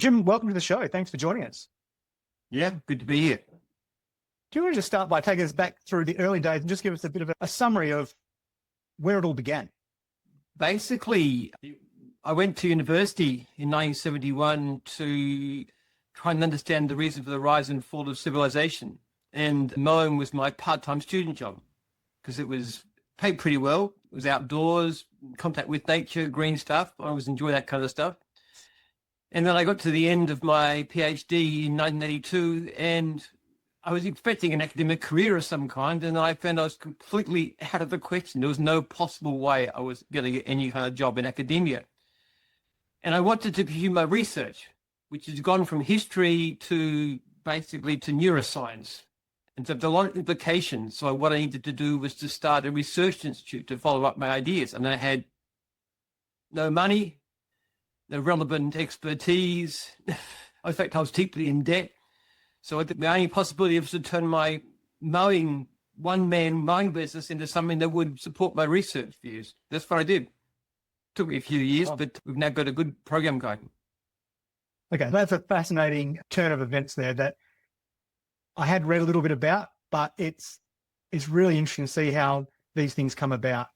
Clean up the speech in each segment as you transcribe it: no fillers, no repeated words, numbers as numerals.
Jim, welcome to the show. Thanks for joining us. Yeah, good to be here. Do you want to just start by taking us back through the early days and just give us a bit of a summary of where it all began? Basically, I went to university in 1971 to try and understand the reason for the rise and fall of civilization. And mowing was my part-time student job because it was paid pretty well. It was outdoors, contact with nature, green stuff. I always enjoy that kind of stuff. And then I got to the end of my PhD in 1982 and I was expecting an academic career of some kind, and I found I was completely out of the question. There was no possible way I was going to get any kind of job in academia. And I wanted to pursue my research, which has gone from history to basically to neuroscience. And so there are a lot of implications. So what I needed to do was to start a research institute to follow up my ideas. And I had no money, no relevant expertise. In fact, I was deeply in debt. So I think the only possibility was to turn my one-man mowing business into something that would support my research views. That's what I did. Took me a few years, but we've now got a good program going. Okay, that's a fascinating turn of events there that I had read a little bit about, but it's really interesting to see how these things come about.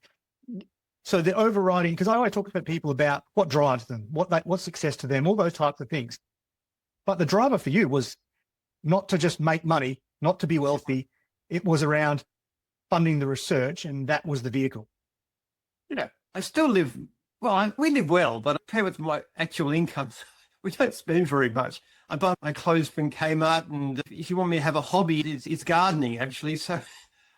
So the overriding, because I always talk to people about what drives them, what's success to them, all those types of things. But the driver for you was not to just make money, not to be wealthy. It was around funding the research, and that was the vehicle. I still live, we live well, but compared with my actual income, we don't spend very much. I buy my clothes from Kmart, and if you want me to have a hobby, it's gardening, actually. So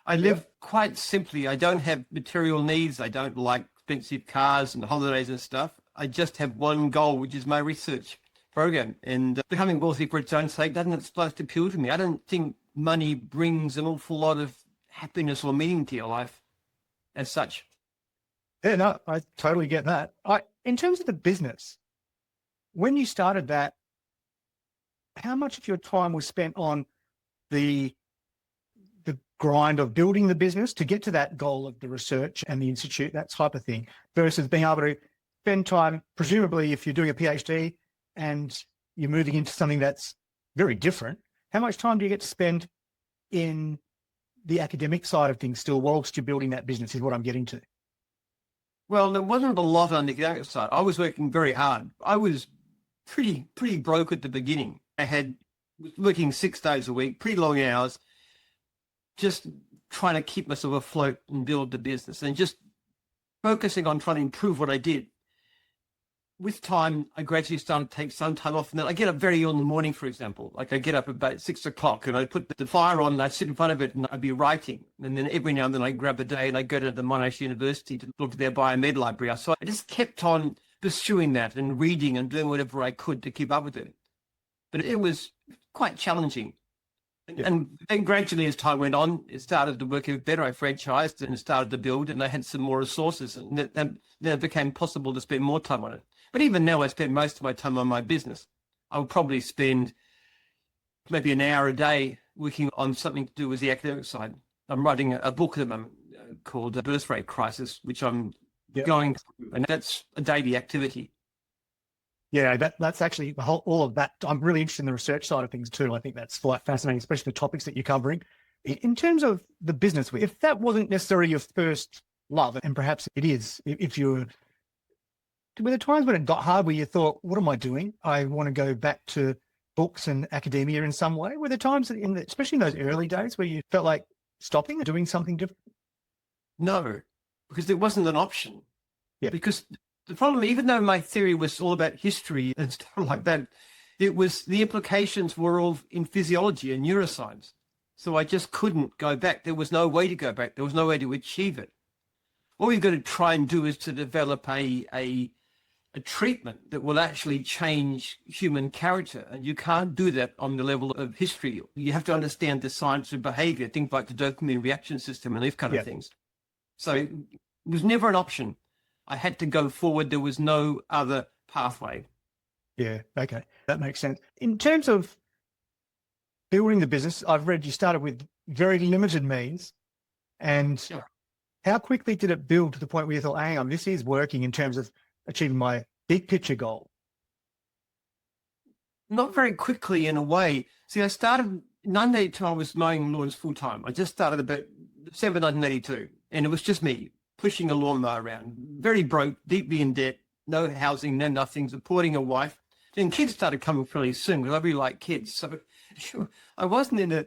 I live quite simply. I don't have material needs. I don't like expensive cars and holidays and stuff. I just have one goal, which is my research program, and becoming wealthy for its own sake doesn't supposed to appeal to me. I don't think money brings an awful lot of happiness or meaning to your life as such. Yeah, no, I totally get that. In terms of the business, when you started that, how much of your time was spent on the grind of building the business to get to that goal of the research and the institute, that type of thing, versus being able to spend time, presumably if you're doing a PhD, and you're moving into something that's very different, how much time do you get to spend in the academic side of things still whilst you're building that business is what I'm getting to? Well, there wasn't a lot on the academic side. I was working very hard. I was pretty broke at the beginning. Was working 6 days a week, pretty long hours, just trying to keep myself afloat and build the business and just focusing on trying to improve what I did. With time, I gradually started to take some time off. And then I get up very early in the morning, for example. Like I get up about 6 o'clock and I put the fire on and I sit in front of it and I'd be writing. And then every now and then I grab a day and I go to the Monash University to look at their biomed library. So I just kept on pursuing that and reading and doing whatever I could to keep up with it. But it was quite challenging. And then gradually as time went on, it started to work a bit better. I franchised and started to build and I had some more resources. And then it became possible to spend more time on it. But even now, I spend most of my time on my business. I would probably spend maybe an hour a day working on something to do with the academic side. I'm writing a book at the moment called The Birth Rate Crisis, which I'm going through, and that's a daily activity. Yeah, that's actually all of that. I'm really interested in the research side of things too. I think that's quite fascinating, especially the topics that you're covering. In terms of the business, if that wasn't necessarily your first love, and perhaps it is, were there times when it got hard where you thought, what am I doing? I want to go back to books and academia in some way. Were there times, especially in those early days, where you felt like stopping and doing something different? No, because there wasn't an option. Yeah. Because the problem, even though my theory was all about history and stuff like that, the implications were all in physiology and neuroscience. So I just couldn't go back. There was no way to go back. There was no way to achieve it. All we've got to try and do is to develop a treatment that will actually change human character. And you can't do that on the level of history. You have to understand the science of behavior, things like the dopamine reaction system and these kind of things. So it was never an option. I had to go forward. There was no other pathway. Yeah, okay. That makes sense. In terms of building the business, I've read you started with very limited means. And how quickly did it build to the point where you thought, hang on, this is working in terms of achieving my big picture goal? Not very quickly in a way. See, I started in 1982, I was mowing lawns full time. I just started about December 1982, and it was just me pushing a lawnmower around, very broke, deeply in debt, no housing, no nothing, supporting a wife. Then kids started coming fairly soon because I really like kids. So sure, I wasn't in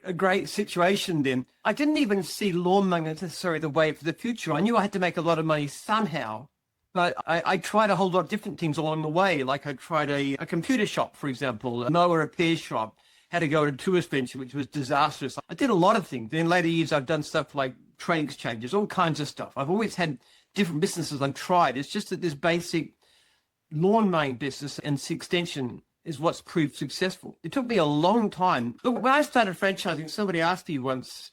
a great situation then. I didn't even see lawn mowing as necessarily the way for the future. I knew I had to make a lot of money somehow, but I tried a whole lot of different things along the way. Like I tried a computer shop, for example, a mower repair shop, had to go to a tourist venture, which was disastrous. I did a lot of things. In later years, I've done stuff like trade exchanges, all kinds of stuff. I've always had different businesses I've tried. It's just that this basic lawn mowing business and extension is what's proved successful. It took me a long time. Look, when I started franchising, somebody asked me once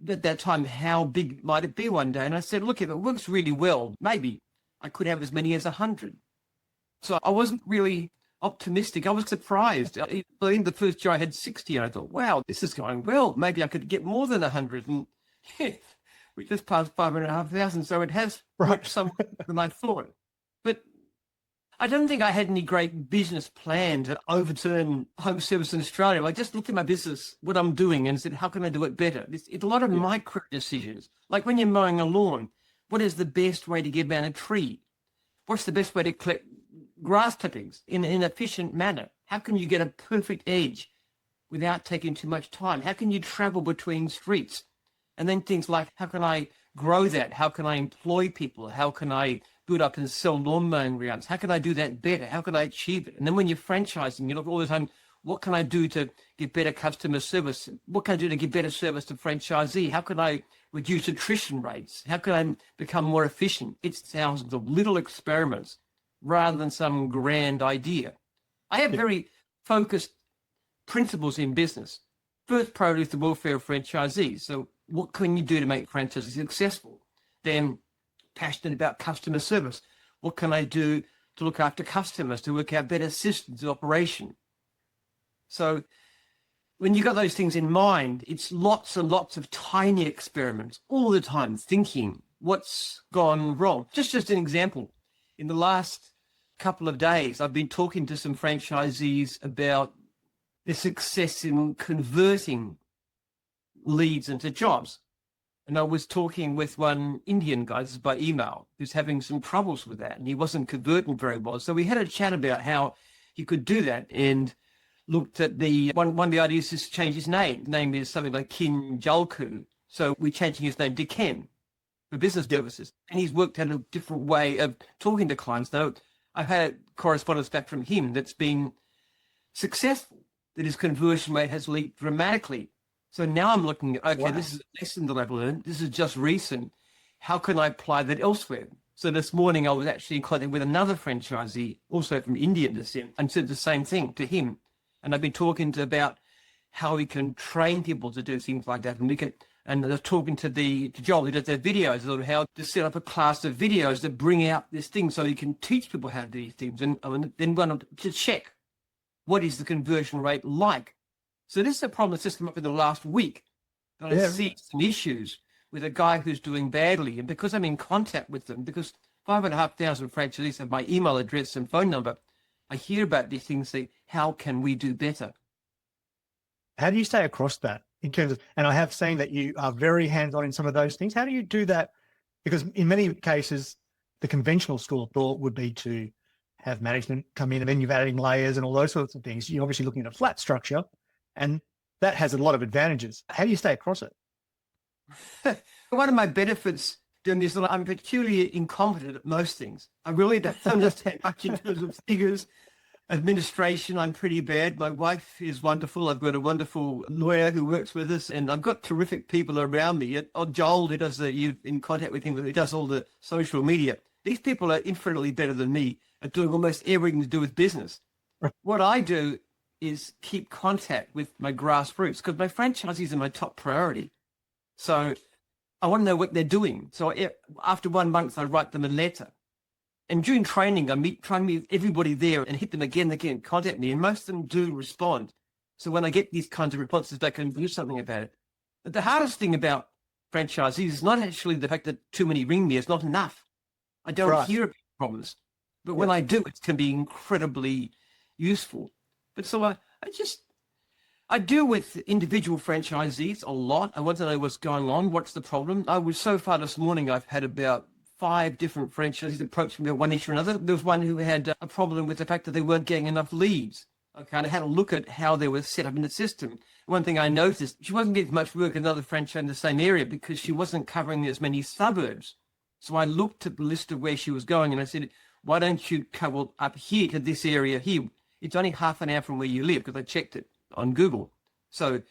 at that time, how big might it be one day? And I said, look, if it works really well, maybe I could have as many as 100. So I wasn't really optimistic. I was surprised. In the first year I had 60 and I thought, wow, this is going well. Maybe I could get more than 100. And we just passed 5,500. So it has worked somewhat than I thought. But I don't think I had any great business plan to overturn home service in Australia. I just looked at my business, what I'm doing, and said, how can I do it better? It's a lot of micro decisions. Like when you're mowing a lawn, what is the best way to get down a tree? What's the best way to collect grass clippings in an efficient manner? How can you get a perfect edge without taking too much time? How can you travel between streets? And then things like, how can I grow that? How can I employ people? How can I build up and sell lawn mowing grounds? How can I do that better? How can I achieve it? And then when you're franchising, you look all the time, what can I do to get better customer service? What can I do to give better service to franchisee? How can I reduce attrition rates? How can I become more efficient? It's thousands of little experiments rather than some grand idea. I have very focused principles in business. First priority is the welfare of franchisees. So what can you do to make franchisees successful? Then passionate about customer service. What can I do to look after customers, to work out better systems of operation? So when you got those things in mind, it's lots and lots of tiny experiments all the time, thinking what's gone wrong. Just an example. In the last couple of days, I've been talking to some franchisees about the success in converting leads into jobs. And I was talking with one Indian guy, this is by email, who's having some troubles with that, and he wasn't converting very well. So we had a chat about how he could do that, and looked at one of the ideas is to change his name. His name is something like Kin Jalku. So we're changing his name to Ken for business purposes. And he's worked out a different way of talking to clients. Now, I've had correspondence back from him that's been successful, that his conversion rate has leaped dramatically. So now I'm looking at, okay, This is a lesson that I've learned. This is just recent. How can I apply that elsewhere? So this morning I was actually in contact with another franchisee, also from Indian descent, and said the same thing to him. And I've been talking about how we can train people to do things like that. And I was talking to Joel, who does their videos, about how to set up a class of videos that bring out this thing so you can teach people how to do these things. And then one to check, what is the conversion rate like? So this is a problem that's just come up in the last week. And I see some issues with a guy who's doing badly. And because I'm in contact with them, because 5,500 franchisees have my email address and phone number, I hear about these things, say, how can we do better? How do you stay across that in terms of, and I have seen that you are very hands-on in some of those things. How do you do that? Because in many cases, the conventional school of thought would be to have management come in and then you're adding layers and all those sorts of things. You're obviously looking at a flat structure, and that has a lot of advantages. How do you stay across it? One of my benefits doing this, I'm peculiarly incompetent at most things. I really don't understand much in terms of figures. Administration, I'm pretty bad. My wife is wonderful. I've got a wonderful lawyer who works with us, and I've got terrific people around me. Joel, who does you're in contact with him, who does all the social media. These people are infinitely better than me at doing almost everything to do with business. What I do is keep contact with my grassroots, because my franchisees are my top priority. So I want to know what they're doing. So after 1 month, I write them a letter. And during training, try and meet everybody there and hit them again, contact me. And most of them do respond. So when I get these kinds of responses, they can do something about it. But the hardest thing about franchisees is not actually the fact that too many ring me. It's not enough. I don't hear about problems. But when I do, it can be incredibly useful. But so I deal with individual franchisees a lot. I want to know what's going on. What's the problem? So far this morning, I've had about 5 different franchisees approach me about one issue or another. There was one who had a problem with the fact that they weren't getting enough leads. Okay, and I had a look at how they were set up in the system. One thing I noticed, she wasn't getting much work in another franchise in the same area because she wasn't covering as many suburbs. So I looked at the list of where she was going and I said, why don't you cover up here to this area here? It's only half an hour from where you live because I checked it on Google. So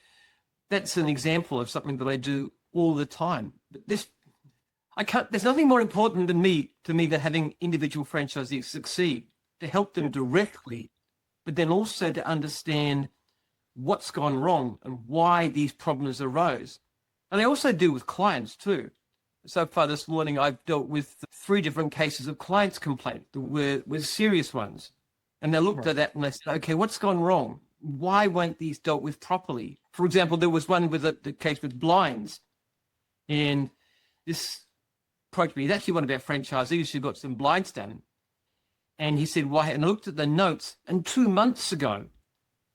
that's an example of something that I do all the time. But there's nothing more important to me than having individual franchisees succeed, to help them directly, but then also to understand what's gone wrong and why these problems arose. And I also deal with clients too. So far this morning, I've dealt with 3 different cases of clients' complaint that were serious ones. And they looked at that and they said, okay, what's gone wrong? Why weren't these dealt with properly? For example, there was one with the case with blinds. And this approached me. He's actually one of our franchisees who got some blinds done. And he said, why? And I looked at the notes. And 2 months ago,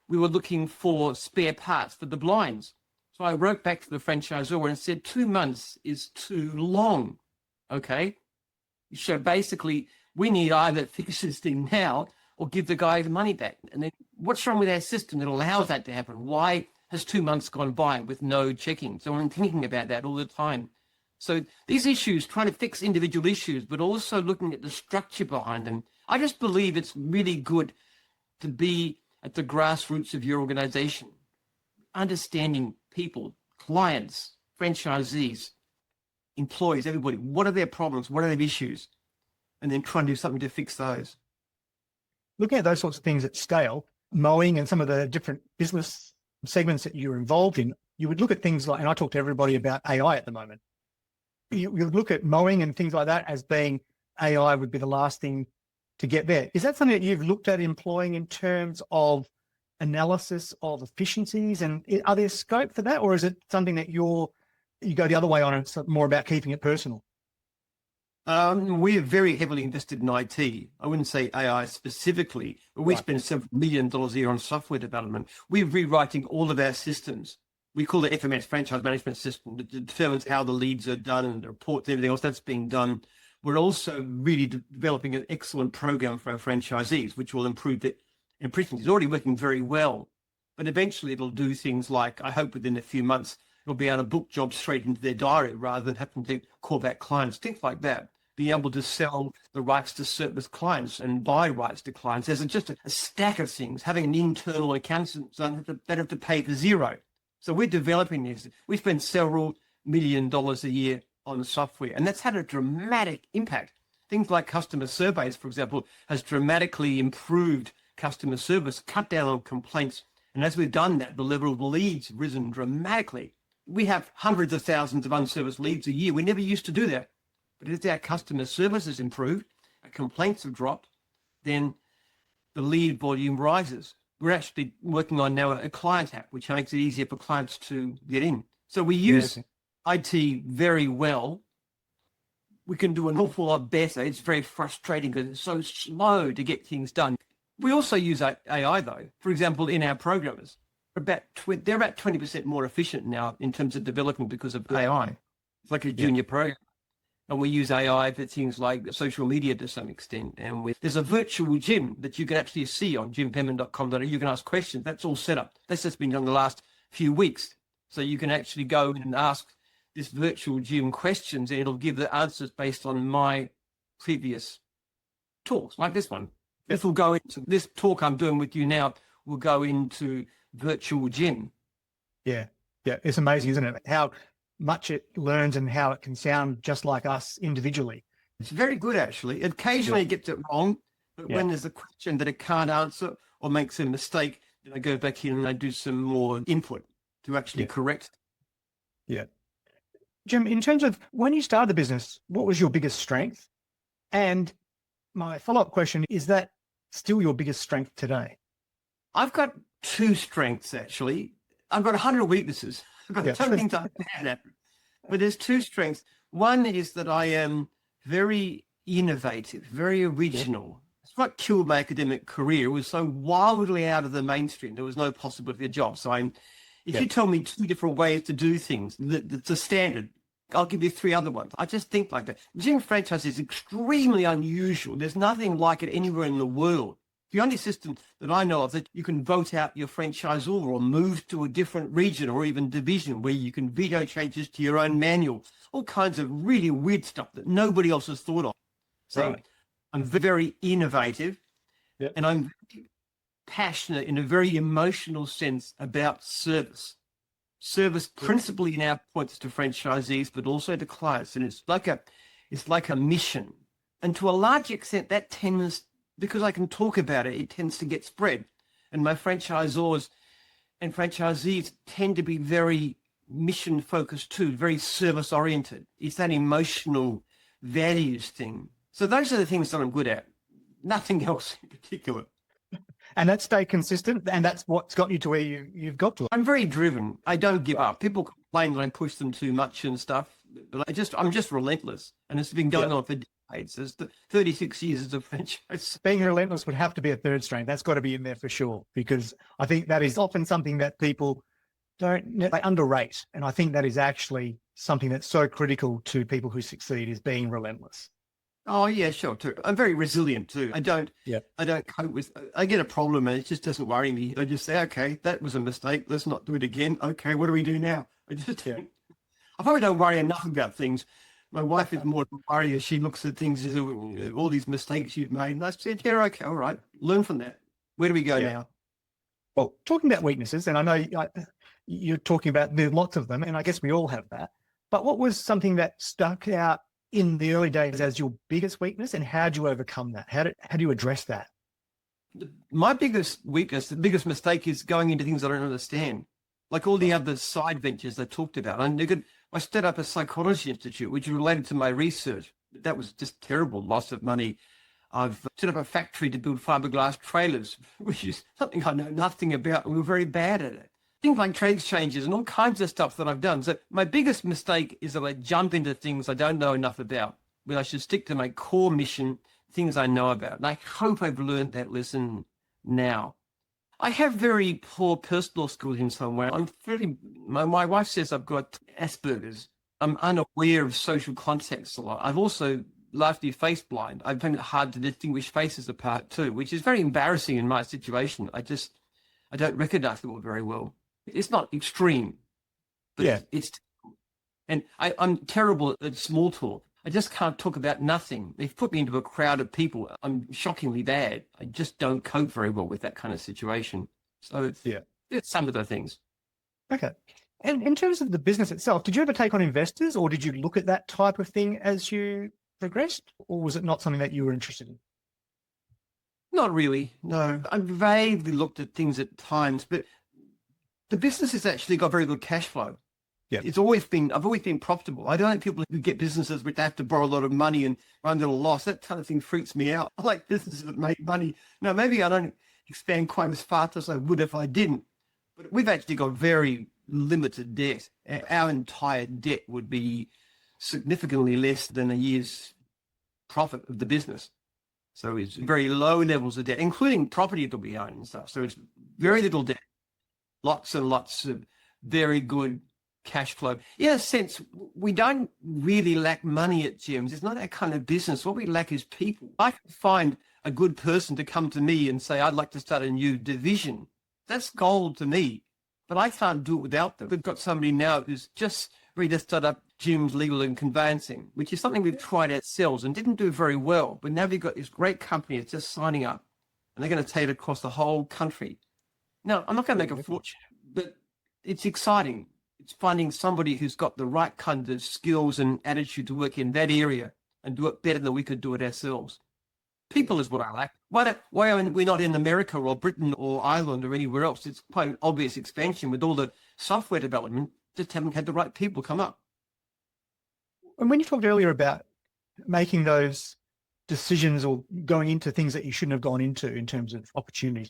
we were looking for spare parts for the blinds. So I wrote back to the franchisor and said, 2 months is too long. Okay. So basically, we need either fix this thing now or give the guy the money back. And then what's wrong with our system that allows that to happen? Why has 2 months gone by with no checking? So I'm thinking about that all the time. So these issues, trying to fix individual issues, but also looking at the structure behind them. I just believe it's really good to be at the grassroots of your organization, understanding people, clients, franchisees, employees, everybody. What are their problems? What are their issues? And then try and do something to fix those. Looking at those sorts of things at scale, Mowing and some of the different business segments that you're involved in, you would look at things like, and I talk to everybody about AI at the moment. You would look at Mowing and things like that as being AI would be the last thing to get there. Is that something that you've looked at employing in terms of analysis of efficiencies? And are there scope for that? Or is it something that you go the other way on and it's more about keeping it personal? We are very heavily invested in IT. I wouldn't say AI specifically, but we spend several $1 million a year on software development. We're rewriting all of our systems. We call it FMS, Franchise Management System, that determines how the leads are done and the reports and everything else that's being done. We're also really developing an excellent program for our franchisees, which will improve it. Impressions is already working very well, but eventually it'll do things like, I hope within a few months, it'll be able to book jobs straight into their diary rather than having to call back clients, things like that. Being able to sell the rights to service clients and buy rights to clients. There's just a stack of things. Having an internal accountant that have to pay for zero. So we're developing this. We spend several $1 million a year on software, and that's had a dramatic impact. Things like customer surveys, for example, has dramatically improved customer service, cut down on complaints. And as we've done that, the level of leads have risen dramatically. We have hundreds of thousands of unserviced leads a year. We never used to do that. But as our customer service has improved, our complaints have dropped, then the lead volume rises. We're actually working on now a client app, which makes it easier for clients to get in. So we use IT very well. We can do an awful lot better. It's very frustrating because it's so slow to get things done. We also use AI, though. For example, in our programmers, they're about 20% more efficient now in terms of development because of AI. It's like a junior program. And we use AI for things like social media to some extent. And there's a virtual gym that you can actually see on jimpenman.com. You can ask questions. That's all set up. That's just been done the last few weeks. So you can actually go and ask this virtual gym questions and it'll give the answers based on my previous talks, like this one. This will go into this talk I'm doing with you now will go into virtual gym. Yeah. It's amazing, isn't it? How much it learns and how it can sound just like us individually. It's very good, actually. Occasionally it gets it wrong, but when there's a question that it can't answer or makes a mistake, then I go back in and I do some more input to actually correct. Yeah. Jim, in terms of when you started the business, what was your biggest strength? And my follow-up question, is that still your biggest strength today? I've got 2 strengths, actually. I've got 100 weaknesses. I've got some things I'm bad at. But there's 2 strengths. One is that I am very innovative, very original as what killed my academic career. It was so wildly out of the mainstream. There was no possibility of a job. So if you tell me two different ways to do things, the standard, I'll give you three other ones. I just think like that. Gym franchise is extremely unusual. There's nothing like it anywhere in the world. The only system that I know of that you can vote out your franchisor or move to a different region or even division where you can veto changes to your own manual, all kinds of really weird stuff that nobody else has thought of. So I'm very innovative and I'm passionate in a very emotional sense about service. Service principally now points to franchisees, but also to clients. And it's like a mission. And to a large extent, that tends, because I can talk about it, it tends to get spread. And my franchisors and franchisees tend to be very mission focused too, very service oriented. It's that emotional values thing. So those are the things that I'm good at. Nothing else in particular. And that stay consistent, and that's what's got you to where you've got to. I'm very driven. I don't give up. People complain that I push them too much and stuff, but I'm just relentless. And it's been going on for decades. It's 36 years as a franchise. Being relentless would have to be a third strength. That's got to be in there for sure, because I think that is often something that people they underrate. And I think that is actually something that's so critical to people who succeed, is being relentless. Oh yeah, sure too. I'm very resilient too. I don't cope with, I get a problem and it just doesn't worry me. I just say, okay, that was a mistake. Let's not do it again. Okay, what do we do now? I probably don't worry enough about things. My wife is more of a worrier. She looks at things as all these mistakes you've made. And I said, yeah, okay, all right. Learn from that. Where do we go now? Well, talking about weaknesses, and I know you're talking about there's lots of them, and I guess we all have that. But what was something that stuck out in the early days as your biggest weakness, and how do you overcome that? How do you address that? My biggest weakness, the biggest mistake is going into things I don't understand. Like all the other side ventures I talked about. I set up a psychology institute, which related to my research. That was just terrible, loss of money. I've set up a factory to build fiberglass trailers, which is something I know nothing about. And we were very bad at it. Things like trade exchanges and all kinds of stuff that I've done. So my biggest mistake is that I jump into things I don't know enough about, when I should stick to my core mission, things I know about. And I hope I've learned that lesson now. I have very poor personal skills in some way. My wife says I've got Asperger's. I'm unaware of social context a lot. I've also largely face blind. I find it hard to distinguish faces apart too, which is very embarrassing in my situation. I don't recognize them all very well. It's not extreme, but it's and I'm terrible at small talk. I just can't talk about nothing. They've put me into a crowd of people. I'm shockingly bad. I just don't cope very well with that kind of situation. So it's some of the things. Okay. And in terms of the business itself, did you ever take on investors, or did you look at that type of thing as you progressed, or was it not something that you were interested in? Not really, no. I vaguely looked at things at times, but the business has actually got very good cash flow. Yeah, I've always been profitable. I don't like people who get businesses where they have to borrow a lot of money and run at a loss. That kind of thing freaks me out. I like businesses that make money. No, maybe I don't expand quite as fast as I would if I didn't. But we've actually got very limited debt. Our entire debt would be significantly less than a year's profit of the business. So it's very low levels of debt, including property that we own and stuff. So it's very little debt, lots and lots of very good cash flow. In a sense, we don't really lack money at gyms. It's not that kind of business. What we lack is people. I can find a good person to come to me and say, I'd like to start a new division. That's gold to me, but I can't do it without them. We've got somebody now who's just ready to start up gyms, legal and conveyancing, which is something we've tried ourselves and didn't do very well. But now we've got this great company that's just signing up, and they're going to take it across the whole country. Now, I'm not going to make a fortune, but it's exciting. It's finding somebody who's got the right kind of skills and attitude to work in that area and do it better than we could do it ourselves. People is what I lack. Why are we not in America or Britain or Ireland or anywhere else? It's quite an obvious expansion with all the software development. Just haven't had the right people come up. And when you talked earlier about making those decisions or going into things that you shouldn't have gone into in terms of opportunities,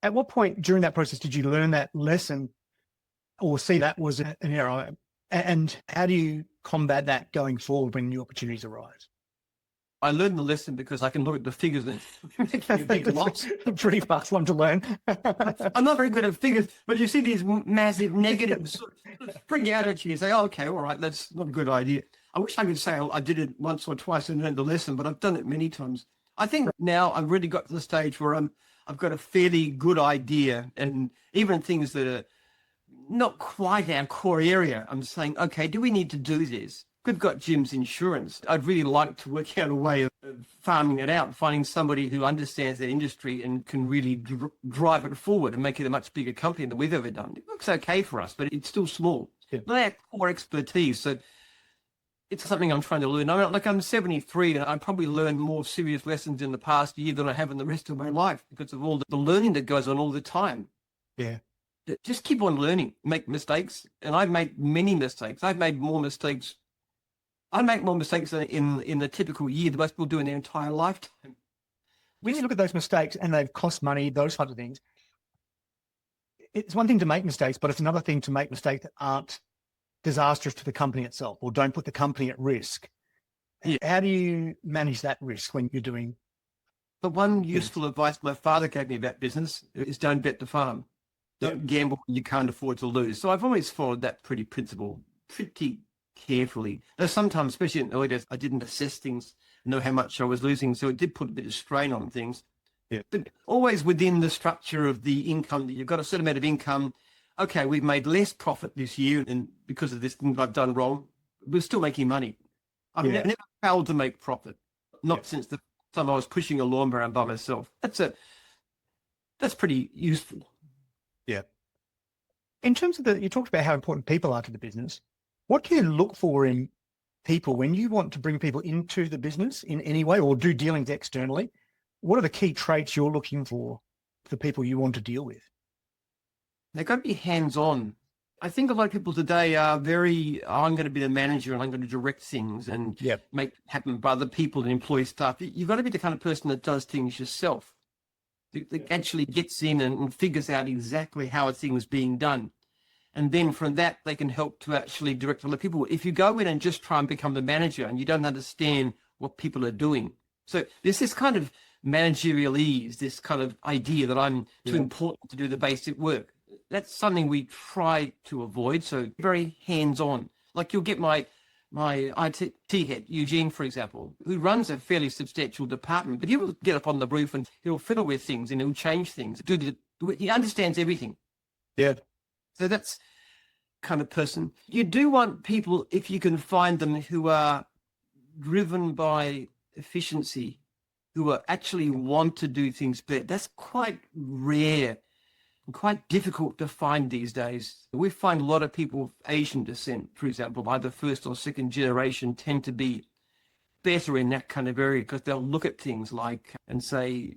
at what point during that process did you learn that lesson or see that was an error? And how do you combat that going forward when new opportunities arise? I learned the lesson because I can look at the figures and make a big loss. Pretty fast one to learn. I'm not very good at figures, but you see these massive negatives sort of spring out at you. You say, oh, okay, all right, that's not a good idea. I wish I could say I did it once or twice and learned the lesson, but I've done it many times. I think now I've really got to the stage where I've got a fairly good idea, and even things that are not quite our core area, I'm saying, okay, do we need to do this? We've got Jim's insurance. I'd really like to work out a way of farming it out, finding somebody who understands that industry and can really drive it forward and make it a much bigger company than we've ever done. It looks okay for us, but it's still small. Yeah. Not our core expertise. So it's something I'm trying to learn. I mean, like I'm 73 and I probably learned more serious lessons in the past year than I have in the rest of my life because of all the learning that goes on all the time. Yeah. Just keep on learning, make mistakes. And I've made many mistakes. I've made more mistakes. I make more mistakes in the typical year than most people do in their entire lifetime. When you look at those mistakes and they've cost money, those types of things, it's one thing to make mistakes, but it's another thing to make mistakes that aren't disastrous to the company itself or don't put the company at risk. Yeah. How do you manage that risk when you're doing? The one useful advice my father gave me about business is don't bet the farm. Don't gamble when you can't afford to lose. So I've always followed that principle pretty carefully. Though sometimes, especially in early days, I didn't assess things, know how much I was losing. So it did put a bit of strain on things. Yeah. But always within the structure of the income, that you've got a certain amount of income. Okay, we've made less profit this year, and because of this thing I've done wrong, we're still making money. I've never failed to make profit, not since the time I was pushing a lawnmower around by myself. That's pretty useful. Yeah. In terms of you talked about how important people are to the business. What do you look for in people when you want to bring people into the business in any way or do dealings externally? What are the key traits you're looking for people you want to deal with? They've got to be hands-on. I think a lot of people today are I'm going to be the manager and I'm going to direct things and make it happen by other people and employ staff. You've got to be the kind of person that does things yourself, that actually gets in and figures out exactly how a thing is being done. And then from that, they can help to actually direct other people. If you go in and just try and become the manager and you don't understand what people are doing. So there's this kind of managerial ease, this kind of idea that I'm too important to do the basic work. That's something we try to avoid. So very hands-on. Like you'll get my IT head, Eugene, for example, who runs a fairly substantial department, but he will get up on the roof and he'll fiddle with things and he'll change things. He understands everything. Yeah. So that's kind of person. You do want people, if you can find them, who are driven by efficiency, who are actually want to do things better. That's quite rare and quite difficult to find these days. We find a lot of people of Asian descent, for example, either first or second generation, tend to be better in that kind of area because they'll look at things like and say,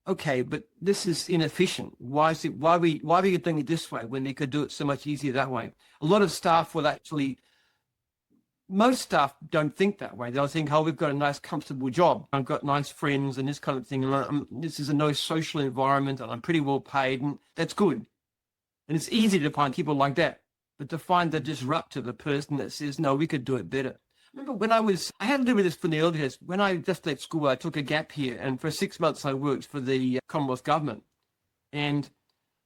okay, but this is inefficient. Why are you doing it this way when they could do it so much easier that way? A lot of staff will most staff don't think that way. They'll think, oh, we've got a nice, comfortable job. I've got nice friends and this kind of thing. And this is a nice social environment and I'm pretty well paid and that's good. And it's easy to find people like that. But to find the disruptor, the person that says, no, we could do it better. Remember when I had to do with this from the early days. When I just left school, I took a gap here, and for 6 months I worked for the Commonwealth government. And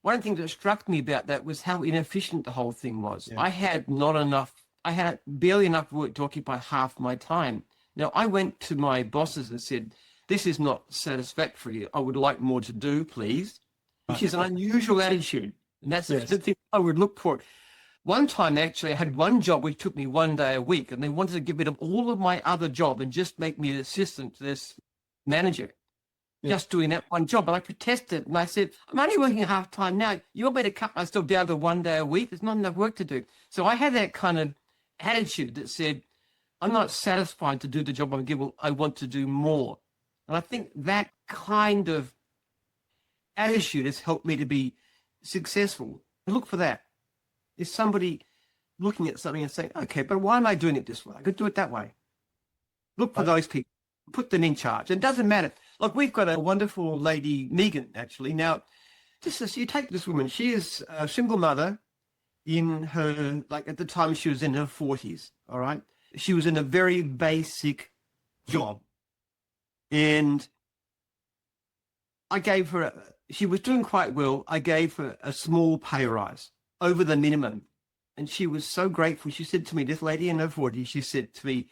one of the things that struck me about that was how inefficient the whole thing was. Yeah. I had barely enough work to occupy half my time. Now, I went to my bosses and said, this is not satisfactory. I would like more to do, please, which is an unusual attitude. And that's the thing I would look for. One time, actually, I had one job which took me 1 day a week, and they wanted to get rid of all of my other job and just make me an assistant to this manager, just doing that one job. And I protested, and I said, I'm only working half time now. You want me to cut myself down to 1 day a week? There's not enough work to do. So I had that kind of attitude that said, I'm not satisfied to do the job I'm given. I want to do more. And I think that kind of attitude has helped me to be successful. Look for that. Is somebody looking at something and saying, okay, but why am I doing it this way? I could do it that way. Look for those people, put them in charge. It doesn't matter. Like we've got a wonderful lady, Megan, actually. Now, you take this woman, she is a single mother in her, like at the time she was in her 40s, all right? She was in a very basic job. And I gave her, she was doing quite well. I gave her a small pay rise over the minimum. And she was so grateful. She said to me, this lady in her 40s, she said to me,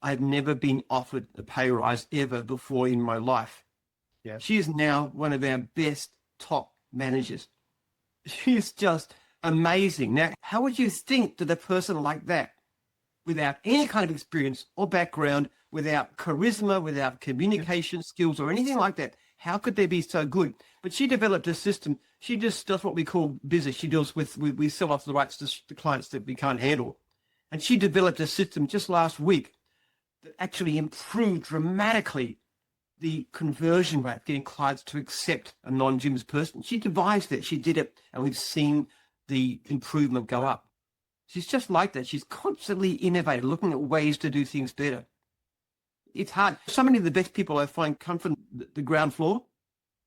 I've never been offered a pay rise ever before in my life. Yeah. She is now one of our best top managers. She is just amazing. Now, how would you think that a person like that, without any kind of experience or background, without charisma, without communication skills or anything like that, how could they be so good? But she developed a system. She just does what we call business. She deals with, we sell off the rights to the clients that we can't handle. And she developed a system just last week that actually improved dramatically the conversion rate, getting clients to accept a non-gyms person. She devised it, she did it, and we've seen the improvement go up. She's just like that. She's constantly innovating, looking at ways to do things better. It's hard. So many of the best people I find come from the ground floor.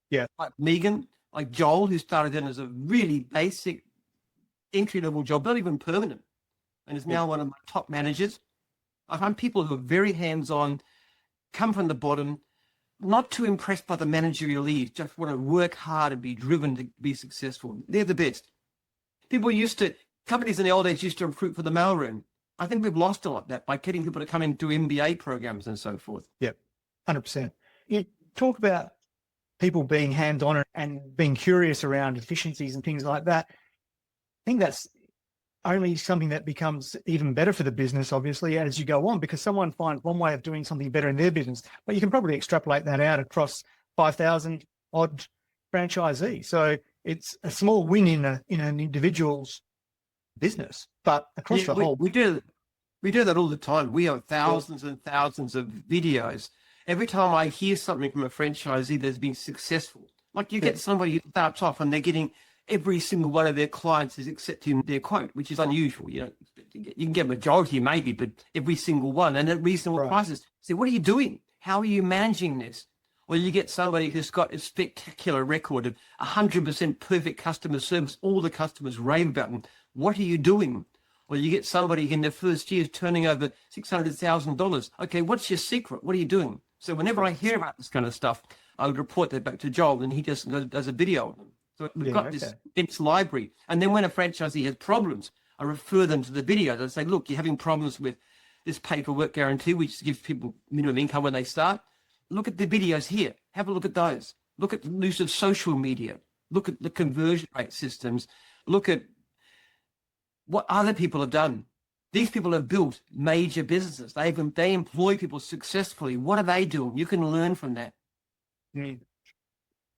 Yeah. Like Megan, like Joel, who started in as a really basic entry-level job, not even permanent, and is now one of my top managers. I find people who are very hands-on, come from the bottom, not too impressed by the managerial ease, just want to work hard and be driven to be successful. They're the best. Companies in the old days used to recruit for the mailroom. I think we've lost a lot of that by getting people to come in and do MBA programs and so forth. Yep, 100%. You talk about people being hands-on and being curious around efficiencies and things like that. I think that's only something that becomes even better for the business, obviously, as you go on, because someone finds one way of doing something better in their business, but you can probably extrapolate that out across 5,000 odd franchisees. So it's a small win in an individual's business, but across the whole. We do that all the time. We have thousands and thousands of videos. Every time I hear something from a franchisee that's been successful, like you get somebody who starts off and they're getting every single one of their clients is accepting their quote, which is unusual. You can get a majority maybe, but every single one and at reasonable prices. So what are you doing? How are you managing this? Or you get somebody who's got a spectacular record of 100% perfect customer service. All the customers rave about them. What are you doing? Or you get somebody in their first year turning over $600,000. Okay, what's your secret? What are you doing? So whenever I hear about this kind of stuff, I would report that back to Joel, and he just does a video of them. So we've got this dense library. And then when a franchisee has problems, I refer them to the videos. I say, look, you're having problems with this paperwork guarantee, which gives people minimum income when they start. Look at the videos here. Have a look at those. Look at the use of social media. Look at the conversion rate systems. Look at what other people have done. These people have built major businesses. They employ people successfully. What are they doing? You can learn from that. Jim,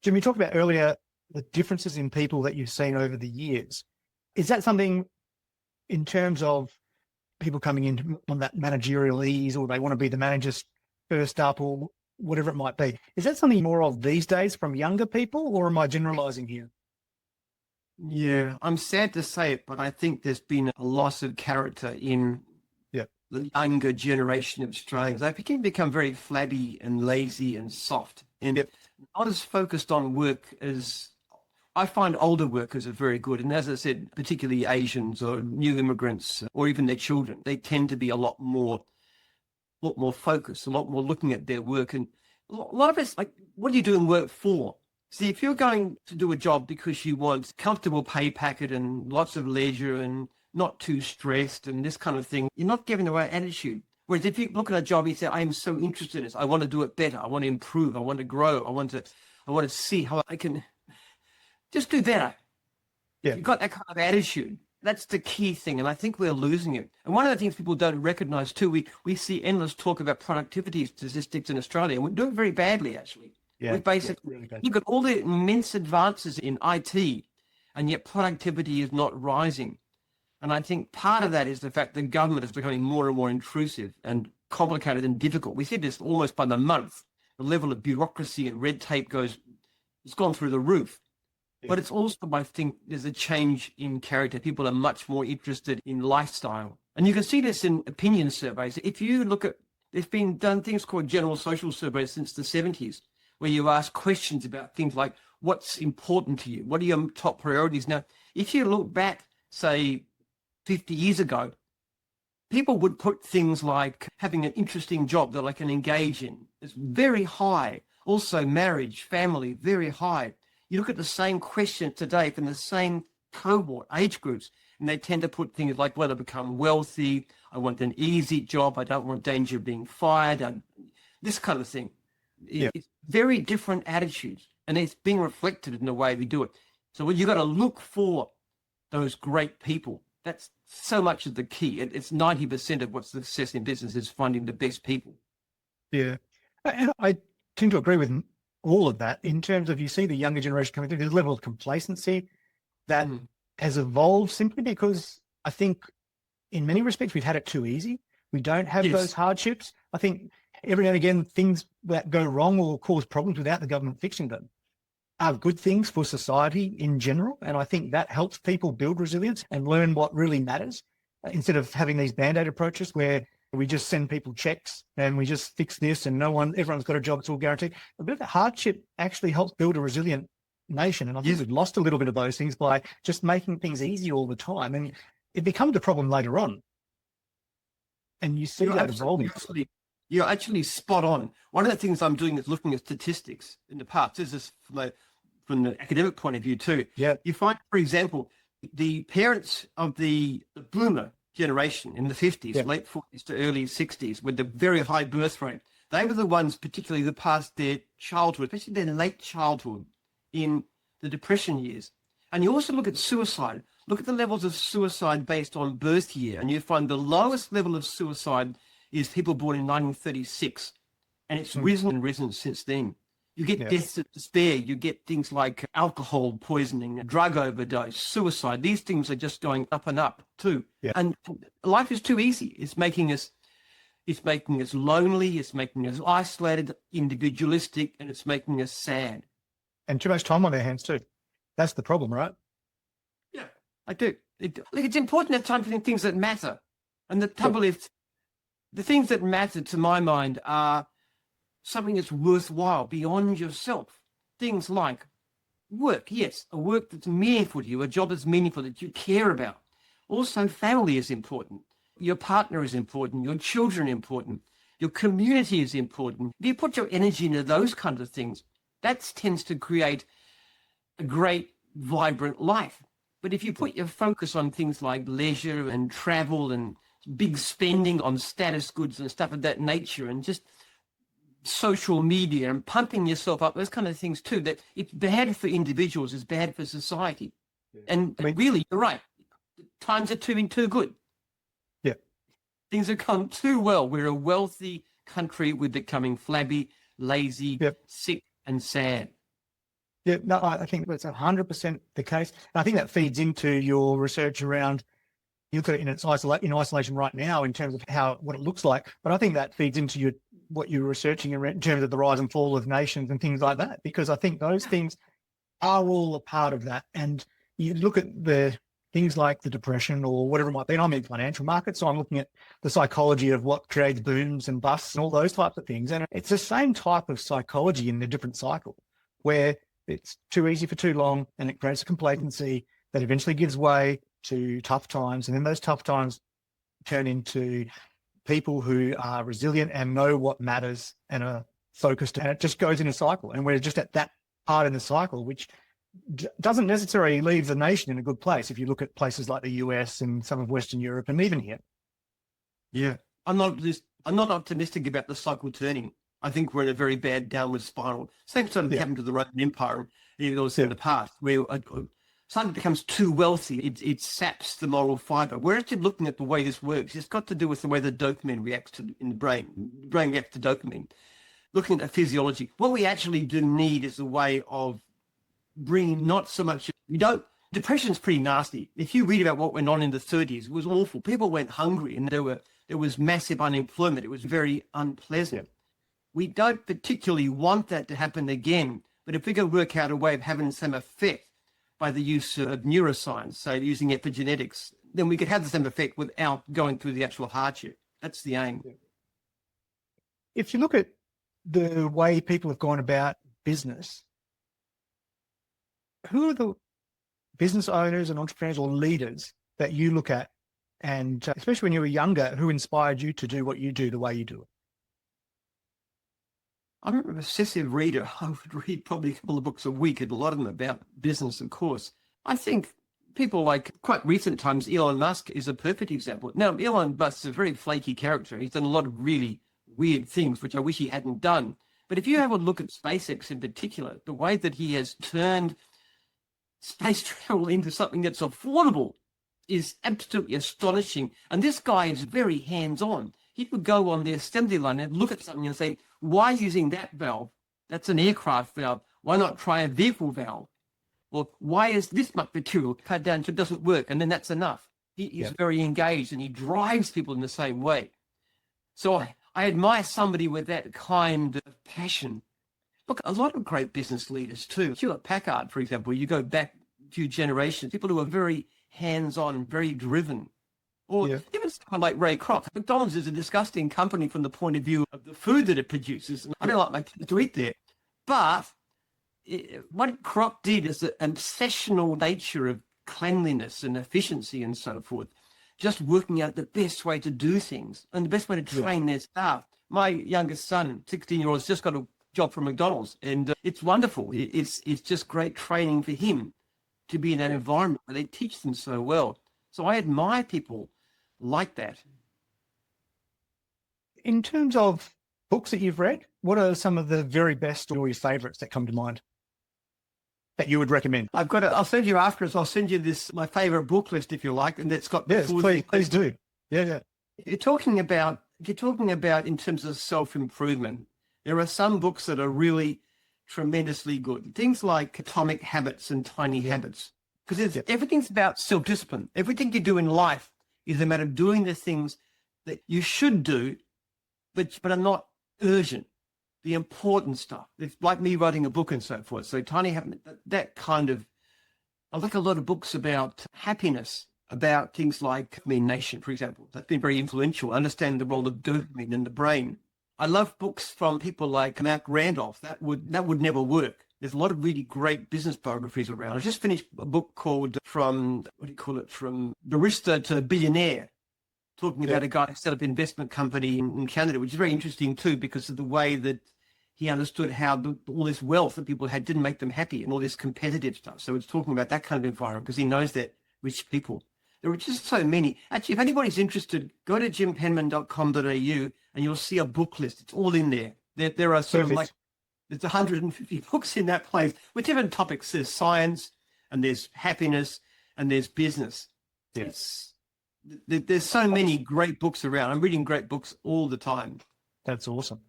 you talked about earlier the differences in people that you've seen over the years. Is that something in terms of people coming in on that managerial ease, or they want to be the managers first up, or whatever it might be? Is that something more of these days from younger people, or am I generalizing here? Yeah, I'm sad to say it, but I think there's been a loss of character in the younger generation of Australians. They become very flabby and lazy and soft, and not as focused on work as I find older workers are very good. And as I said, particularly Asians or new immigrants or even their children, they tend to be a lot more focused, a lot more looking at their work. And a lot of it's like, what are you doing work for? See, if you're going to do a job because you want comfortable pay packet and lots of leisure and not too stressed and this kind of thing, you're not giving the right attitude. Whereas if you look at a job, you say, I am so interested in this. I want to do it better. I want to improve. I want to grow. I want to see how I can just do better. Yeah. You've got that kind of attitude. That's the key thing. And I think we're losing it. And one of the things people don't recognize too, we see endless talk about productivity statistics in Australia. And we're doing very badly, actually. Yeah. We basically look at all the immense advances in IT, and yet productivity is not rising. And I think part of that is the fact that government is becoming more and more intrusive and complicated and difficult. We see this almost by the month. The level of bureaucracy and red tape it's gone through the roof. Yeah. But it's also, I think, there's a change in character. People are much more interested in lifestyle. And you can see this in opinion surveys. If you look at, there's been done things called general social surveys since the 70s, where you ask questions about things like, what's important to you? What are your top priorities? Now, if you look back, say, 50 years ago, people would put things like having an interesting job that I can engage in. It's very high. Also, marriage, family, very high. You look at the same questions today from the same cohort, age groups, and they tend to put things like, well, I become wealthy, I want an easy job, I don't want danger of being fired, this kind of thing. Yeah. It's very different attitudes, and it's being reflected in the way we do it. So you've got to look for those great people. That's so much of the key. It's 90% of what's success in business is finding the best people. Yeah. And I tend to agree with all of that in terms of, you see the younger generation coming through, there's a level of complacency that has evolved simply because I think in many respects we've had it too easy. We don't have those hardships. I think every now and again things that go wrong or cause problems without the government fixing them are good things for society in general. And I think that helps people build resilience and learn what really matters, instead of having these band-aid approaches where we just send people checks and we just fix this and everyone's got a job, it's all guaranteed. A bit of the hardship actually helps build a resilient nation. And I think we've lost a little bit of those things by just making things easy all the time. And it becomes a problem later on. And you see that evolving. You're actually spot on. One of the things I'm doing is looking at statistics in the past. This is from the academic point of view too. Yeah. You find, for example, the parents of the boomer generation in the 50s, late 40s to early 60s, with the very high birth rate, they were the ones particularly that passed their childhood, especially their late childhood, in the Depression years. And you also look at suicide. Look at the levels of suicide based on birth year, and you find the lowest level of suicide is people born in 1936, and it's risen and risen since then. You get deaths of despair. You get things like alcohol poisoning, drug overdose, suicide. These things are just going up and up too. Yeah. And life is too easy. It's making us lonely. It's making us isolated, individualistic, and it's making us sad. And too much time on their hands too. That's the problem, right? Yeah, I do. It's important to have time for the things that matter. And the trouble is, the things that matter to my mind are something that's worthwhile beyond yourself. Things like work, yes, a work that's meaningful to you, a job that's meaningful, that you care about. Also, family is important. Your partner is important. Your children are important. Your community is important. If you put your energy into those kinds of things, that tends to create a great, vibrant life. But if you put your focus on things like leisure and travel and big spending on status goods and stuff of that nature, and just social media and pumping yourself up, those kind of things too, that it's bad for individuals, it's bad for society. And really, you're right. Times are too good. Yeah. Things have gone too well. We're a wealthy country. We're becoming flabby, lazy, sick, and sad. Yeah, no, I think that's 100% the case. And I think that feeds into your research around, you look at it in isolation right now in terms of what it looks like. But I think that feeds into what you're researching in terms of the rise and fall of nations and things like that, because I think those things are all a part of that. And you look at the things like the Depression or whatever it might be. And I'm in financial markets, so I'm looking at the psychology of what creates booms and busts and all those types of things. And it's the same type of psychology in a different cycle, where it's too easy for too long and it creates a complacency that eventually gives way to tough times. And then those tough times turn into people who are resilient and know what matters and are focused. And it just goes in a cycle. And we're just at that part in the cycle, which doesn't necessarily leave the nation in a good place. If you look at places like the US and some of Western Europe and even here. Yeah. I'm not optimistic about the cycle turning. I think we're in a very bad downward spiral. Same sort of happened to the Roman Empire, even also in the past, where something becomes too wealthy, it saps the moral fiber. We're actually looking at the way this works. It's got to do with the way the dopamine reacts in the brain. The brain reacts to dopamine. Looking at the physiology, what we actually do need is a way of bringing not so much. Depression's pretty nasty. If you read about what went on in the 30s, it was awful. People went hungry, and there was massive unemployment. It was very unpleasant. Yeah. We don't particularly want that to happen again, but if we can work out a way of having some effect by the use of neuroscience, so using epigenetics, then we could have the same effect without going through the actual hardship. That's the aim. If you look at the way people have gone about business, who are the business owners and entrepreneurs or leaders that you look at and especially when you were younger, who inspired you to do what you do the way you do it? I'm an obsessive reader. I would read probably a couple of books a week, and a lot of them about business, of course. I think people like quite recent times, Elon Musk is a perfect example. Now, Elon Musk is a very flaky character. He's done a lot of really weird things, which I wish he hadn't done. But if you have a look at SpaceX in particular, the way that he has turned space travel into something that's affordable is absolutely astonishing. And this guy is very hands-on. He would go on the assembly line and look at something and say, why using that valve? That's an aircraft valve. Why not try a vehicle valve? Or why is this much material cut down so it doesn't work? And then that's enough. He's very engaged and he drives people in the same way. So I admire somebody with that kind of passion. Look, a lot of great business leaders too. Hewlett Packard, for example, you go back a few generations, people who are very hands-on, very driven. Or even someone like Ray Kroc. McDonald's is a disgusting company from the point of view of the food that it produces. I don't like my kids to eat there. But what Kroc did is an obsessional nature of cleanliness and efficiency and so forth, just working out the best way to do things and the best way to train their staff. My youngest son, 16-year-old, has just got a job from McDonald's, and it's wonderful. It's just great training for him to be in that environment where they teach them so well. So I admire people like that. In terms of books that you've read, what are some of the very best or your favorites that come to mind that you would recommend? I'll send you afterwards. I'll send you my favorite book list if you like, and it's got. Yes, please do. Yeah. You're talking about in terms of self-improvement. There are some books that are really tremendously good. Things like Atomic Habits and Tiny Habits, because everything's about self-discipline. Everything you do in life is a matter of doing the things that you should do, but are not urgent. The important stuff. It's like me writing a book and so forth. So Tiny Habits, that kind of. I like a lot of books about happiness, about things like Mean Nation, for example. That's been very influential. Understand the role of dopamine in the brain. I love books from people like Mark Randolph. That would never work. There's a lot of really great business biographies around. I just finished a book called From Barista to Billionaire, talking about a guy who set up an investment company in Canada, which is very interesting too, because of the way that he understood how all this wealth that people had didn't make them happy and all this competitive stuff. So it's talking about that kind of environment because he knows that rich people. There are just so many. Actually, if anybody's interested, go to jimpenman.com.au and you'll see a book list. It's all in there. There are sort of like, there's 150 books in that place with different topics. There's science and there's happiness and there's business. Yes. There's so many great books around. I'm reading great books all the time. That's awesome.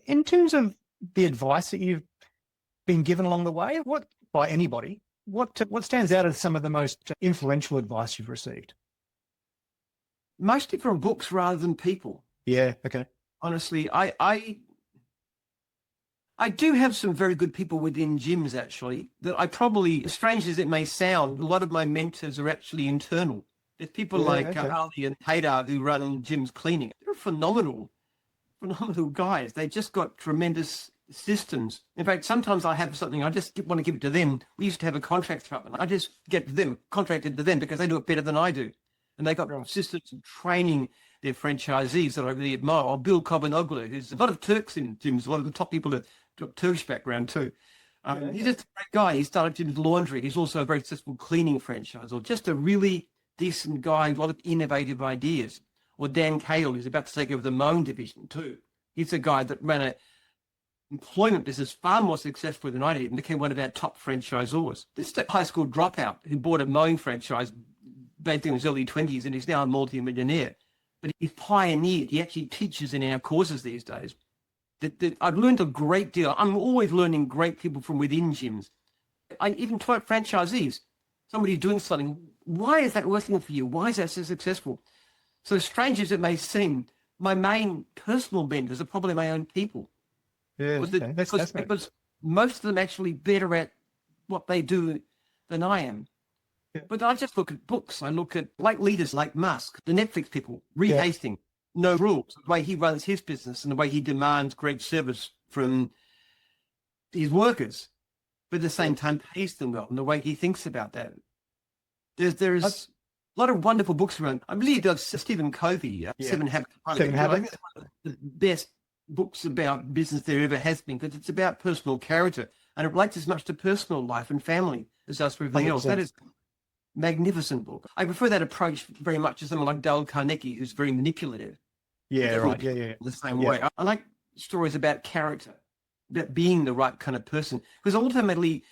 In terms of the advice that you've been given along the way, by anybody, what stands out as some of the most influential advice you've received? Mostly from books rather than people. Yeah, okay. Honestly, I do have some very good people within gyms, actually, that I probably, as strange as it may sound, a lot of my mentors are actually internal. There's people like Ali and Haydar who run gyms cleaning. They're phenomenal guys. They just got tremendous systems. In fact, sometimes I have something, I just want to give it to them. We used to have a contract department. I just contracted to them because they do it better than I do. And they got systems of training their franchisees that I really admire. Or Bill Kobinoglu, who's a lot of Turks in gyms, a lot of the top people that got Turkish background too. He's just a great guy. He started Jim's Laundry. He's also a very successful cleaning franchise, or just a really decent guy, a lot of innovative ideas. Or Dan Cahill, who's about to take over the Mowing division too. He's a guy that ran an employment business far more successfully than I did and became one of our top franchisors. This is a high school dropout who bought a mowing franchise back in his early 20s and is now a multi-millionaire. But he pioneered. He actually teaches in our courses these days. I've learned a great deal. I'm always learning great people from within gyms. I even taught franchisees, somebody doing something. Why is that working for you? Why is that so successful? So strange as it may seem, my main personal mentors are probably my own people. Yeah, because most of them actually better at what they do than I am. Yeah. But I just look at books. I look at like leaders like Musk, the Netflix people, Reed Hastings, no rules, the way he runs his business and the way he demands great service from his workers, but at the same time pays them well and the way he thinks about that. There's lot of wonderful books around. I really love Stephen Covey, Seven Habits. Seven I think Habits. it's one of the best books about business there ever has been, because it's about personal character, and it relates as much to personal life and family as does for everything else. 100%. That is magnificent book. I prefer that approach very much to someone like Dale Carnegie, who's very manipulative. Yeah, right. Yeah. The same Yeah. way. I like stories about character, about being the right kind of person, because ultimately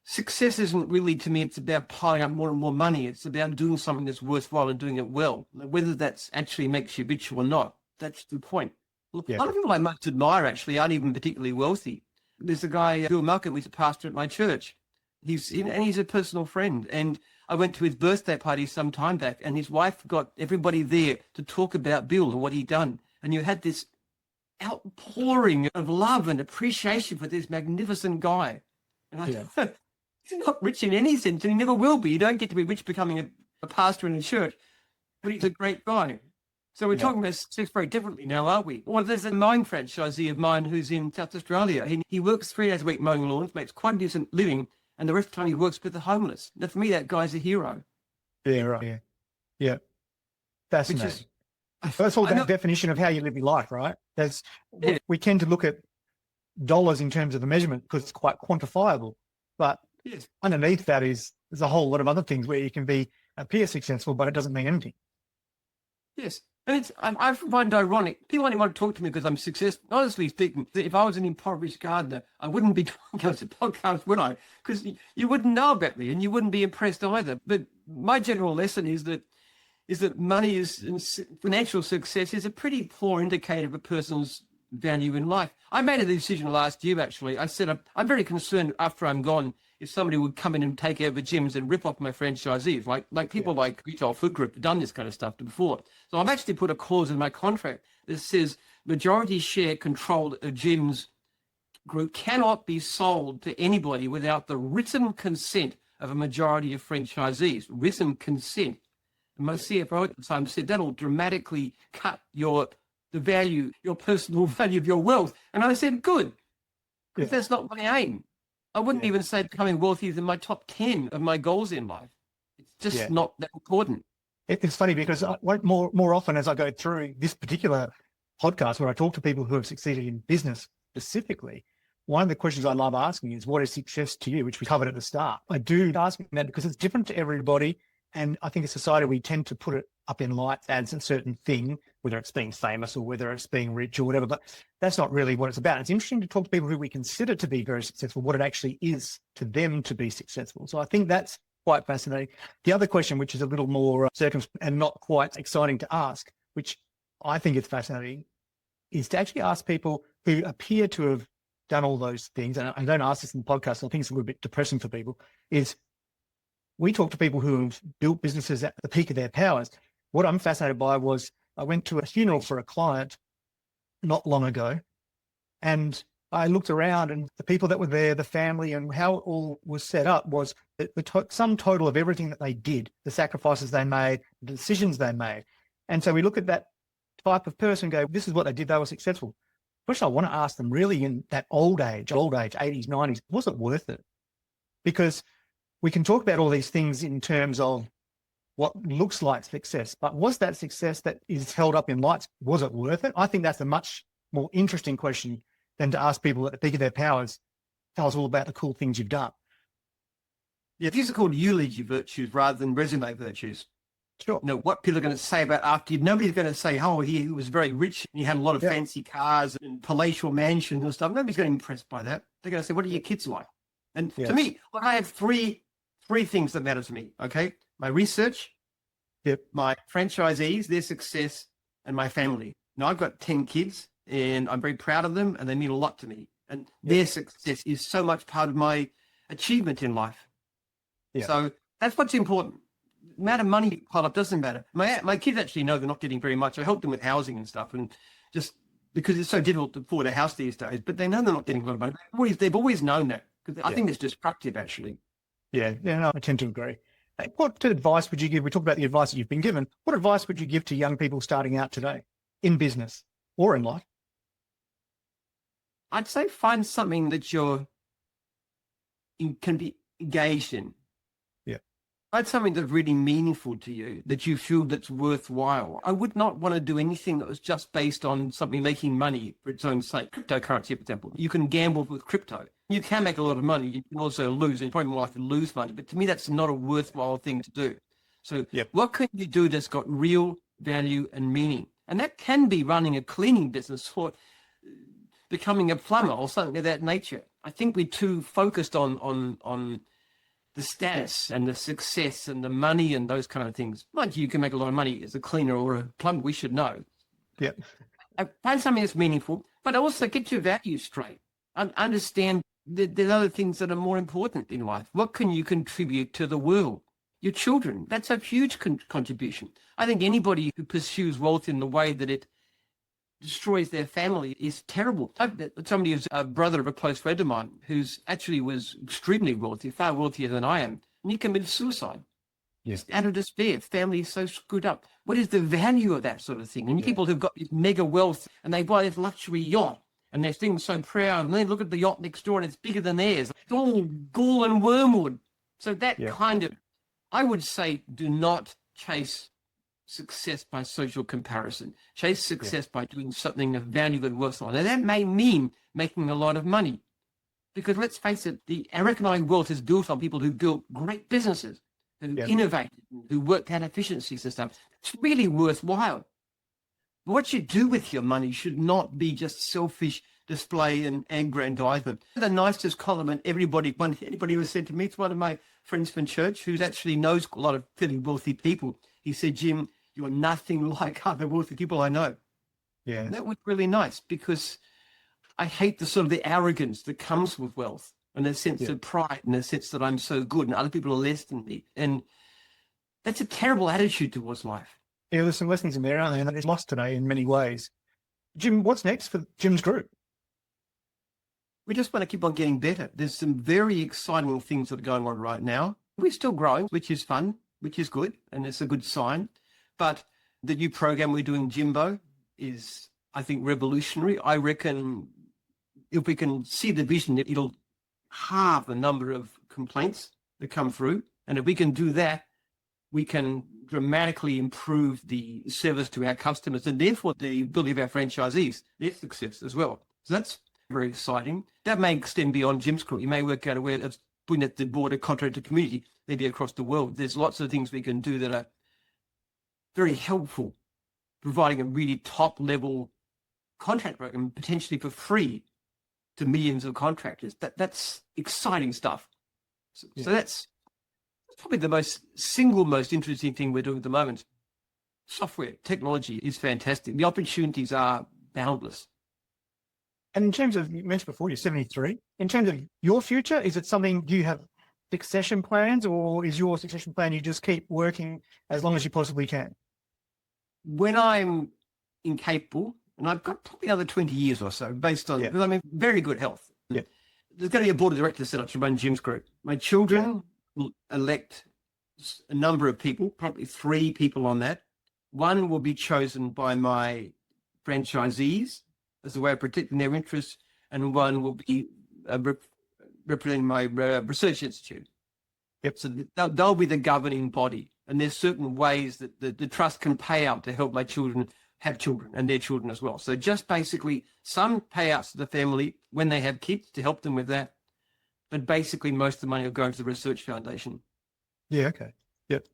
success isn't really, to me, it's about piling up more and more money. It's about doing something that's worthwhile and doing it well. Whether that's actually makes you rich or not, that's the point. A Yeah. lot of people I most admire actually aren't even particularly wealthy. There's a guy, Bill Malcolm, who's a pastor at my church. He's a personal friend. And I went to his birthday party some time back, and his wife got everybody there to talk about Bill and what he'd done. And you had this outpouring of love and appreciation for this magnificent guy. And I thought, he's not rich in any sense, and he never will be. You don't get to be rich becoming a pastor in a church, but he's a great guy. So we're talking about success very differently now, aren't we? Well, there's a mowing franchisee of mine who's in South Australia. He works 3 days a week mowing lawns, makes quite a decent living, and the rest of the time he works with the homeless. Now, for me, that guy's a hero. Yeah, right. Yeah. Fascinating. Which is, That's all that definition of how you live your life, right? We tend to look at dollars in terms of the measurement because it's quite quantifiable. But underneath that there's a whole lot of other things where you can appear successful, but it doesn't mean anything. Yes. And I find it ironic. People only want to talk to me because I'm successful. Honestly speaking, if I was an impoverished gardener, I wouldn't be talking about the podcast, would I? Because you wouldn't know about me and you wouldn't be impressed either. But my general lesson is that money financial success is a pretty poor indicator of a person's value in life. I made a decision last year, actually. I said, I'm very concerned after I'm gone if somebody would come in and take over gyms and rip off my franchisees, like people like Retail Food Group have done this kind of stuff before. So I've actually put a clause in my contract that says majority share controlled gyms group cannot be sold to anybody without the written consent of a majority of franchisees. Written consent. And my CFO at the time said that'll dramatically cut your personal value of your wealth. And I said, good, because that's not my aim. I wouldn't even say becoming wealthy is in my top 10 of my goals in life. It's just not that important. It's funny because more often as I go through this particular podcast where I talk to people who have succeeded in business specifically, one of the questions I love asking is, what is success to you, which we covered at the start. I do ask that because it's different to everybody. And I think in society, we tend to put it up in lights as a certain thing, whether it's being famous or whether it's being rich or whatever, but that's not really what it's about. It's interesting to talk to people who we consider to be very successful, what it actually is to them to be successful. So I think that's quite fascinating. The other question, which is a little more circumspect and not quite exciting to ask, which I think is fascinating, is to actually ask people who appear to have done all those things, and I don't ask this in the podcast, I think it's a little bit depressing for people, is we talk to people who have built businesses at the peak of their powers. What I'm fascinated by was I went to a funeral for a client not long ago, and I looked around and the people that were there, the family, and how it all was set up was the sum total of everything that they did, the sacrifices they made, the decisions they made. And so we look at that type of person and go, this is what they did, they were successful. First, I want to ask them, really in that old age, 80s, 90s, was it worth it? Because we can talk about all these things in terms of what looks like success, but was that success that is held up in lights, was it worth it? I think that's a much more interesting question than to ask people at the peak of their powers, tell us all about the cool things you've done. Yeah, these are called eulogy virtues rather than resume virtues. Sure. You know, what people are going to say about after you, nobody's going to say, oh, he was very rich and he had a lot of fancy cars and palatial mansions and stuff. Nobody's going to be impressed by that. They're going to say, what are your kids like? And to me, look, I have three things that matter to me, okay? My research, my franchisees, their success, and my family. Now, I've got 10 kids, and I'm very proud of them, and they mean a lot to me. And their success is so much part of my achievement in life. So that's what's important. The amount of money piled up doesn't matter. My kids actually know they're not getting very much. I help them with housing and stuff, and just because it's so difficult to afford a house these days, but they know they're not getting a lot of money. They've always known that, because I think it's destructive, actually. No, I tend to agree. What advice would you give? We talked about the advice that you've been given. What advice would you give to young people starting out today in business or in life? I'd say find something that you can be engaged in. Yeah. Find something that's really meaningful to you, that you feel that's worthwhile. I would not want to do anything that was just based on something making money for its own sake. Cryptocurrency, for example. You can gamble with crypto. You can make a lot of money. You can also lose. It's probably more likely to lose money. But to me, that's not a worthwhile thing to do. So what can you do that's got real value and meaning? And that can be running a cleaning business or becoming a plumber or something of that nature. I think we're too focused on the status and the success and the money and those kind of things. Like you can make a lot of money as a cleaner or a plumber, we should know. Yeah. Find something that's meaningful, but also get your values straight. Understand that there are other things that are more important in life. What can you contribute to the world? Your children, that's a huge contribution. I think anybody who pursues wealth in the way that it destroys their family is terrible. Somebody who's a brother of a close friend of mine who's actually was extremely wealthy, far wealthier than I am, and he committed suicide. Yes. Out of despair, family is so screwed up. What is the value of that sort of thing? And people who've got this mega wealth and they buy this luxury yacht and they're feeling so proud, and then look at the yacht next door and it's bigger than theirs. It's all gall and wormwood. So that kind of, I would say, do not chase success by social comparison. Chase success by doing something of value and worthwhile. Now that may mean making a lot of money, because let's face it, the economic wealth is built on people who built great businesses, who innovated, who worked out efficiencies and stuff. It's really worthwhile. But what you do with your money should not be just selfish display and aggrandizement. The nicest compliment anybody ever said to me, it's one of my friends from church who actually knows a lot of fairly wealthy people. He said, "Jim, you're nothing like other wealthy people I know." Yeah. And that was really nice, because I hate the sort of the arrogance that comes with wealth and the sense of pride and the sense that I'm so good and other people are less than me. And that's a terrible attitude towards life. Yeah, there's some lessons in there, aren't there? And it's lost today in many ways. Jim, what's next for Jim's group? We just want to keep on getting better. There's some very exciting things that are going on right now. We're still growing, which is fun, which is good, and it's a good sign. But the new program we're doing, Jimbo, is, I think, revolutionary. I reckon if we can see the vision, it'll halve the number of complaints that come through. And if we can do that, we can dramatically improve the service to our customers and therefore the ability of our franchisees, their success as well. So that's very exciting. That may extend beyond Jim's group. You may work out a way of putting at the border contractor community, maybe across the world. There's lots of things we can do that are very helpful, providing a really top-level contract program, potentially for free, to millions of contractors. That's exciting stuff. So that's probably the single most interesting thing we're doing at the moment. Software, technology is fantastic. The opportunities are boundless. And in terms of, you mentioned before, you're 73. In terms of your future, is it something, do you have succession plans, or is your succession plan you just keep working as long as you possibly can? When I'm incapable, and I've got probably another 20 years or so, based on, because I'm in very good health. Yeah. There's going to be a board of directors set up to run Jim's group. My children will elect a number of people, probably 3 people on that. One will be chosen by my franchisees as a way of protecting their interests, and one will be representing my research institute. Yep. So they'll be the governing body, and there's certain ways that the trust can pay out to help my children have children and their children as well. So just basically some payouts to the family when they have kids to help them with that, but basically most of the money will go into the research foundation. Yeah. Okay. Yep.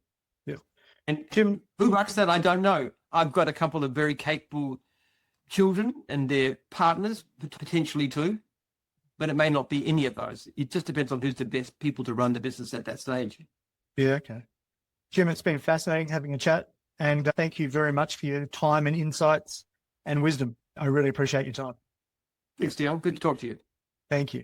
Yep. And Jim, who runs that? I don't know. I've got a couple of very capable children and their partners, potentially too, but it may not be any of those. It just depends on who's the best people to run the business at that stage. Yeah. Okay. Jim, it's been fascinating having a chat, and thank you very much for your time and insights and wisdom. I really appreciate your time. Thanks, Dion. Good to talk to you. Thank you.